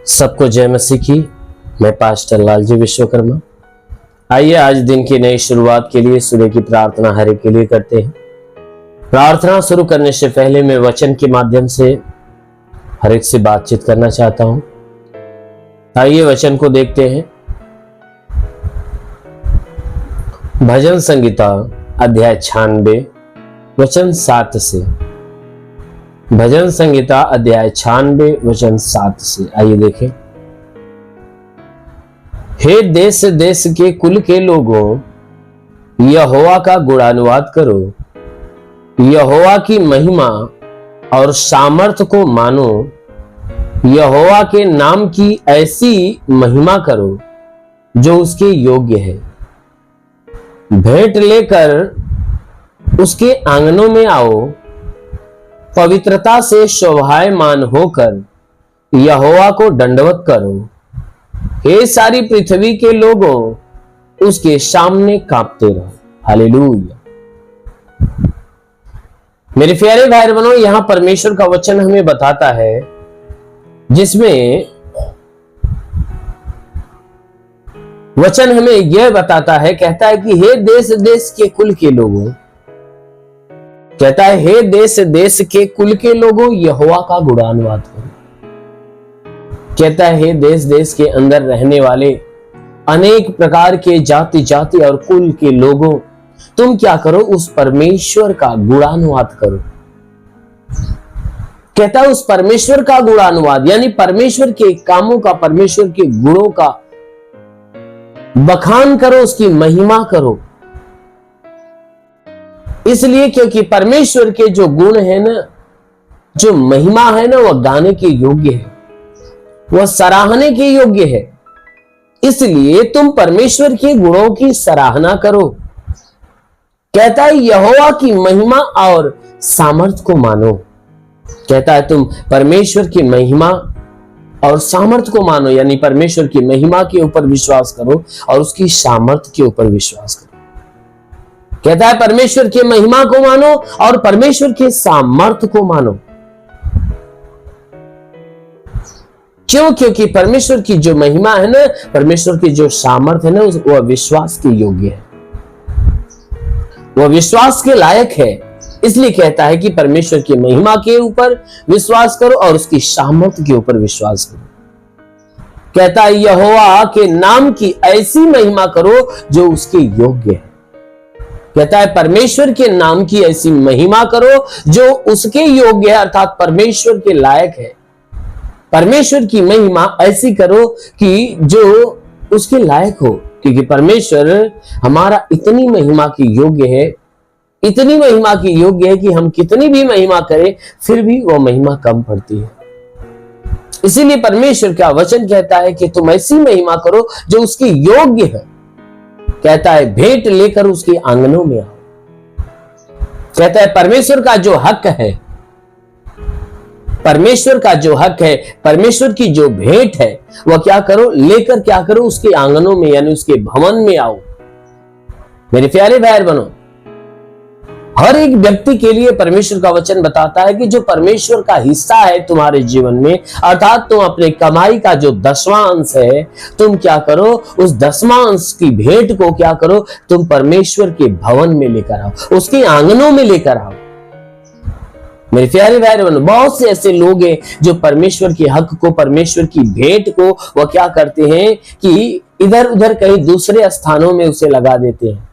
सबको जय मसीह की। मैं पास्टर लालजी विश्वकर्मा। आइए आज दिन की नई शुरुआत के लिए सुबह की प्रार्थना हर एक के लिए करते हैं। प्रार्थना शुरू करने से पहले मैं वचन के माध्यम से हर एक से बातचीत करना चाहता हूं। आइए वचन को देखते हैं। भजन संगीता अध्याय 96 वचन 7 से। भजन संगीता अध्याय 96 वचन 7 से आइए देखें। हे देश देश के कुल के लोगों, यहोवा का गुणानुवाद करो, यहोवा की महिमा और सामर्थ्य को मानो, यहोवा के नाम की ऐसी महिमा करो जो उसके योग्य है। भेंट लेकर उसके आंगनों में आओ, पवित्रता से शोभायमान होकर यहोवा को दंडवत करो। हे सारी पृथ्वी के लोगों, उसके सामने कांपते रहो। हालेलुया। मेरे प्यारे भाई बहनों, यहां परमेश्वर का वचन हमें बताता है, जिसमें वचन हमें यह बताता है, कहता है कि हे देश देश के कुल के लोगों, कहता है हे देश देश के कुल के लोगों, यहोवा का गुणानुवाद करो। कहता है हे देश देश के अंदर रहने वाले अनेक प्रकार के जाति जाति और कुल के लोगों, तुम क्या करो, उस परमेश्वर का गुणानुवाद करो। कहता है उस परमेश्वर का गुणानुवाद, यानी परमेश्वर के कामों का, परमेश्वर के गुणों का बखान करो, उसकी महिमा करो। इसलिए क्योंकि परमेश्वर के जो गुण है ना, जो महिमा है ना, वह गाने के योग्य है, वह सराहने के योग्य है। इसलिए तुम परमेश्वर के गुणों की सराहना करो। कहता है यहोवा की महिमा और सामर्थ को मानो। कहता है तुम परमेश्वर की महिमा और सामर्थ को मानो, यानी परमेश्वर की महिमा के ऊपर विश्वास करो और उसकी सामर्थ के ऊपर विश्वास करो। कहता है परमेश्वर की महिमा को मानो और परमेश्वर के सामर्थ्य को मानो। क्यों? क्योंकि परमेश्वर की जो महिमा है ना, परमेश्वर की जो सामर्थ्य है ना, वह विश्वास के योग्य है, वह विश्वास के लायक है। इसलिए कहता है कि परमेश्वर की महिमा के ऊपर विश्वास करो और उसकी सामर्थ्य के ऊपर विश्वास करो। कहता है यहोवा के नाम की ऐसी महिमा करो जो उसके योग्य है। कहता है परमेश्वर के नाम की ऐसी महिमा करो जो उसके योग्य है, अर्थात परमेश्वर के लायक है। परमेश्वर की महिमा ऐसी करो कि जो उसके लायक हो, क्योंकि परमेश्वर हमारा इतनी महिमा की योग्य है, इतनी महिमा की योग्य है कि हम कितनी भी महिमा करें फिर भी वह महिमा कम पड़ती है। इसीलिए परमेश्वर का वचन कहता है कि तुम ऐसी महिमा करो जो उसके योग्य है। कहता है भेंट लेकर उसके आंगनों में आओ। कहता है परमेश्वर का जो हक है, परमेश्वर का जो हक है, परमेश्वर की जो भेंट है, वह क्या करो, लेकर क्या करो, उसके आंगनों में यानी उसके भवन में आओ। मेरे प्यारे भाई बहनों, हर एक व्यक्ति के लिए परमेश्वर का वचन बताता है कि जो परमेश्वर का हिस्सा है तुम्हारे जीवन में, अर्थात तुम अपने कमाई का जो 10वां अंश है, तुम क्या करो, उस 10वां अंश की भेंट को क्या करो, तुम परमेश्वर के भवन में लेकर आओ, उसके आंगनों में लेकर आओ। मेरे प्यारे भाई बहनों, बहुत से ऐसे लोग हैं जो परमेश्वर के हक को, परमेश्वर की भेंट को वह क्या करते हैं कि इधर उधर कहीं दूसरे स्थानों में उसे लगा देते हैं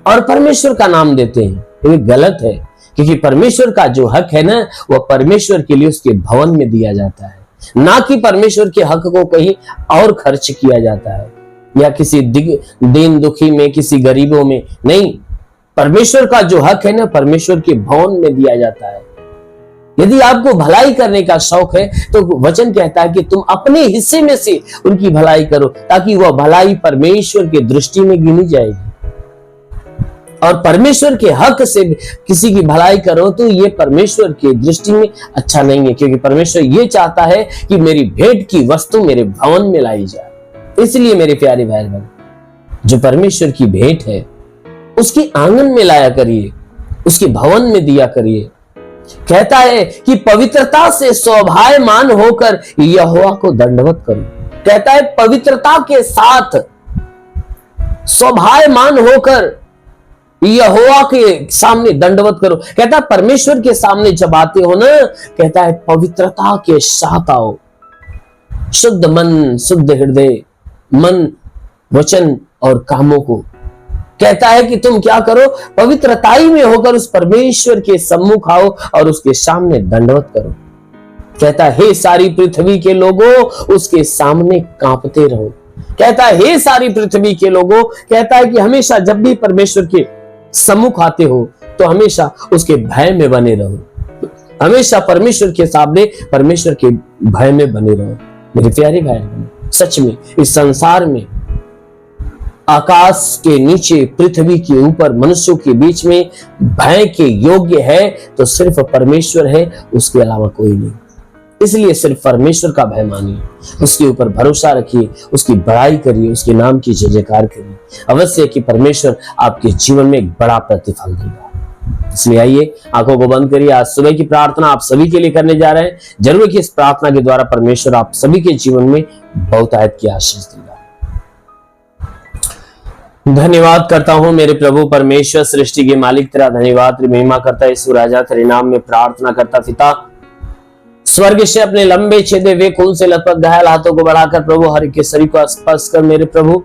और परमेश्वर का नाम देते हैं। ये गलत है, क्योंकि परमेश्वर का जो हक है ना, वह परमेश्वर के लिए उसके भवन में दिया जाता है, ना कि परमेश्वर के हक को कहीं और खर्च किया जाता है या किसी दीन दुखी में, किसी गरीबों में नहीं। परमेश्वर का जो हक है ना, परमेश्वर के भवन में दिया जाता है। यदि आपको भलाई करने का शौक है तो वचन कहता है कि तुम अपने हिस्से में से उनकी भलाई करो, ताकि वह भलाई परमेश्वर की दृष्टि में गिनी जाएगी। और परमेश्वर के हक से किसी की भलाई करो तो ये परमेश्वर की दृष्टि में अच्छा नहीं है, क्योंकि परमेश्वर ये चाहता है कि मेरी भेंट की वस्तु मेरे भवन में लाई जाए। इसलिए मेरे प्यारे भाई बहन, जो परमेश्वर की भेंट है उसकी आंगन में लाया करिए, उसके भवन में दिया करिए। कहता है कि पवित्रता से स्वभावमान होकर यहोवा को दंडवत करो। कहता है पवित्रता के साथ स्वभावमान होकर यहोवा के सामने दंडवत करो। कहता है परमेश्वर के सामने जब आते हो ना, कहता है पवित्रता के साथ आओ, शुद्ध मन, शुद्ध हृदय, मन, वचन और कामों को। कहता है कि तुम क्या करो, पवित्रताई में होकर उस परमेश्वर के सम्मुख आओ और उसके सामने दंडवत करो। कहता है हे सारी पृथ्वी के लोगों, उसके सामने कांपते रहो। कहता है हे सारी पृथ्वी के लोगों, कहता है कि हमेशा जब भी परमेश्वर के सम्मुख आते हो तो हमेशा उसके भय में बने रहो। हमेशा परमेश्वर के सामने परमेश्वर के भय में बने रहो। मेरे प्यारे भाई, सच में इस संसार में आकाश के नीचे, पृथ्वी के ऊपर, मनुष्यों के बीच में भय के योग्य है तो सिर्फ परमेश्वर है, उसके अलावा कोई नहीं। इसलिए सिर्फ परमेश्वर का भय मानिए, उसके ऊपर भरोसा रखिए, उसकी बड़ाई करिए, उसके नाम की जय जयकार करिए। अवश्य कि परमेश्वर आपके जीवन में एक बड़ा प्रतिफल देगा। इसलिए आइए आंखों को बंद करिए। आज सुबह की प्रार्थना आप सभी के लिए करने जा रहे हैं। जरूर कि इस प्रार्थना के द्वारा परमेश्वर आप सभी के जीवन में बहुतायत की आशीष देगा। धन्यवाद करता हूं मेरे प्रभु परमेश्वर, सृष्टि के मालिक, तेरा धन्यवाद, तेरी महिमा करता है यीशु राजा, तेरे नाम में प्रार्थना करता पिता, स्वर्ग से अपने लंबे छेदे हुए खून से लथपथ घायल हाथों को बढ़ाकर प्रभु हर एक के शरीर को स्पर्श कर मेरे प्रभु,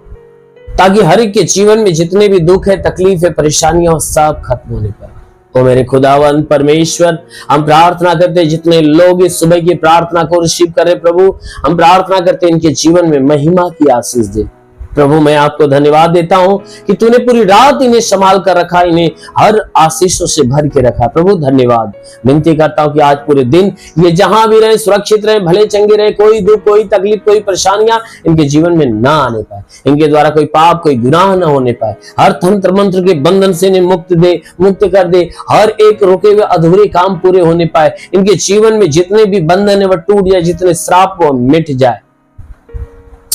ताकि हर एक के जीवन में जितने भी दुख है, तकलीफ है, परेशानियां, सब खत्म होने पर। ओ मेरे खुदावन परमेश्वर, हम प्रार्थना करते जितने लोग इस सुबह की प्रार्थना को रिसीव कर रहे प्रभु, हम प्रार्थना करते इनके जीवन में महिमा की आशीष दे प्रभु। मैं आपको धन्यवाद देता हूं कि तूने पूरी रात इन्हें संभाल कर रखा, इन्हें हर आशीषों से भर के रखा प्रभु। धन्यवाद। विनती करता हूं कि आज पूरे दिन ये जहां भी रहे सुरक्षित रहे, भले चंगे रहे, कोई दुख, कोई तकलीफ, कोई परेशानियां इनके जीवन में ना आने पाए, इनके द्वारा कोई पाप, कोई गुनाह ना होने पाए। हर तंत्र मंत्र के बंधन से इन्हें मुक्त कर दे। हर एक रुके हुए अधूरे काम पूरे होने पाए। इनके जीवन में जितने भी बंधन है वह टूट जाए, जितने श्राप वो मिट जाए।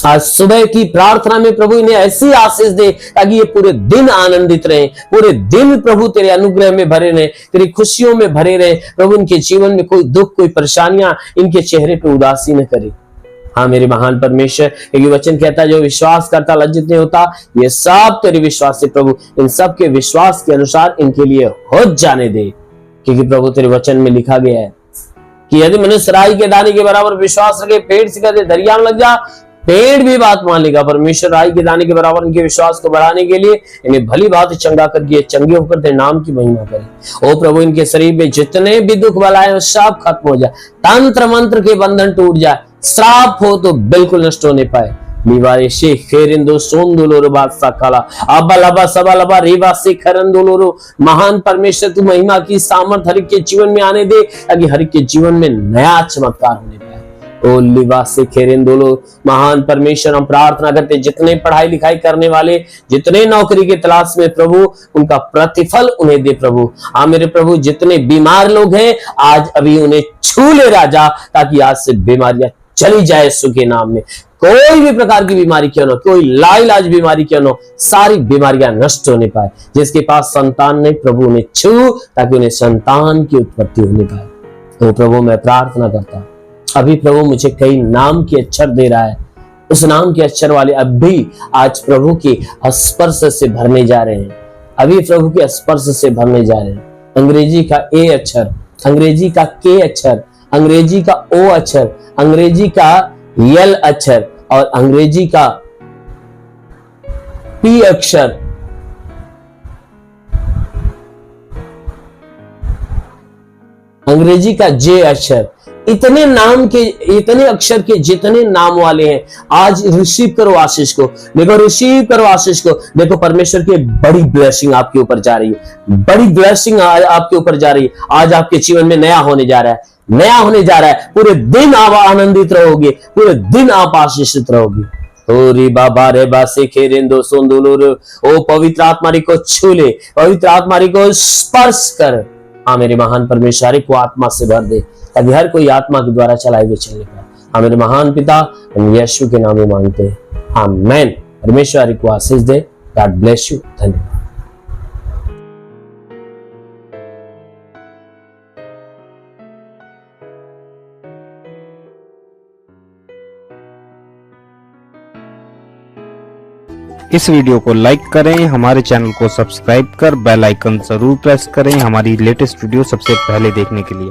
आज सुबह की प्रार्थना में प्रभु इन्हें ऐसी आशीष दे ताकि ये पूरे दिन आनंदित रहे, पूरे दिन प्रभु तेरे अनुग्रह में भरे रहे, तेरी खुशियों में भरे रहे प्रभु। इनके जीवन में कोई दुख, कोई परेशानियां इनके चेहरे पे उदासी न करे। हाँ मेरे महान परमेश्वर, क्योंकि वचन कहता है जो विश्वास करता लज्जित नहीं होता। ये सब तेरे विश्वास से प्रभु, इन सब के विश्वास के अनुसार इनके लिए हो जाने दे। क्योंकि प्रभु तेरे वचन में लिखा गया है कि यदि मनुष्य राई के दाने के बराबर विश्वास रखे, पेड़ से कहते दरिया में लग जा, पेड़ भी बात मान लेगा। परमेश्वर राई के दाने के बराबर इनके विश्वास को बढ़ाने के लिए इन्हें भली बात चंगा करके चंगे होकर तेरे नाम की महिमा करे। ओ प्रभु, इनके शरीर में जितने भी दुख बलाएं सब खत्म हो जाए, तंत्र मंत्र के बंधन टूट जाए, श्राप हो तो बिल्कुल नष्ट होने पाए। लिवारे शे खेरिंदो सोंदुलोरो बादशाह काला अब्बा लबा सबा लबा रीवा से खरंदुलोरो। महान परमेश्वर तू महिमा की सामर्थ हर एक के जीवन में आने दे ताकि हर एक के जीवन में नया चमत्कार होने पाए। ओ लिवासे खेरेंदोलो महान परमेश्वर, हम प्रार्थना करते जितने पढ़ाई लिखाई करने वाले, जितने नौकरी के तलाश में प्रभु, उनका प्रतिफल उन्हें दे प्रभु। हाँ मेरे प्रभु, जितने बीमार लोग हैं आज अभी उन्हें छू ले राजा, ताकि आज से बीमारियां चली जाए यीशु के नाम में। कोई भी प्रकार की बीमारी क्यों न, कोई लाइलाज बीमारी क्यों न, सारी बीमारियां नष्ट होने पाए। जिसके पास संतान नहीं प्रभु उन्हें छू, ताकि उन्हें संतान की उत्पत्ति होने पाए। तो प्रभु मैं प्रार्थना करता हूं, अभी प्रभु मुझे कई नाम के अक्षर दे रहा है, उस नाम के अक्षर वाले अब भी आज प्रभु के स्पर्श से भरने जा रहे हैं। अभी प्रभु के स्पर्श से भरने जा रहे हैं। अंग्रेजी का ए अक्षर, अंग्रेजी का के अक्षर, अंग्रेजी का ओ अक्षर, अंग्रेजी का यल अक्षर और अंग्रेजी का पी अक्षर, अंग्रेजी का जे अक्षर, इतने नाम के, इतने अक्षर के जितने नाम वाले हैं, आज रिसीव करो आशीष को। देखो रिसीव करो आशीष को। देखो परमेश्वर की बड़ी ब्लेसिंग आपके ऊपर जा रही है, बड़ी ब्लेसिंग आपके ऊपर जा रही है। आज आपके जीवन में नया होने जा रहा है, नया होने जा रहा है। पूरे दिन आप आनंदित रहोगे, पूरे दिन आप आशीषित रहोगे। ओरी बाबा रे बासे खेरेंदो सोंदुलोरो। ओ पवित्र आत्मा को छू ले, पवित्र आत्मा को स्पर्श कर। हाँ मेरे महान परमेश्वर को आत्मा से भर दे, ताकि हर कोई आत्मा के द्वारा चलाए हुए चलने पाए। हाँ मेरे महान पिता, हम यीशु के नाम में मांगते हैं, आमीन। परमेश्वर को आशीष दे। God bless you. धन्यवाद। इस वीडियो को लाइक करें, हमारे चैनल को सब्सक्राइब कर बेल आइकन जरूर प्रेस करें हमारी लेटेस्ट वीडियो सबसे पहले देखने के लिए।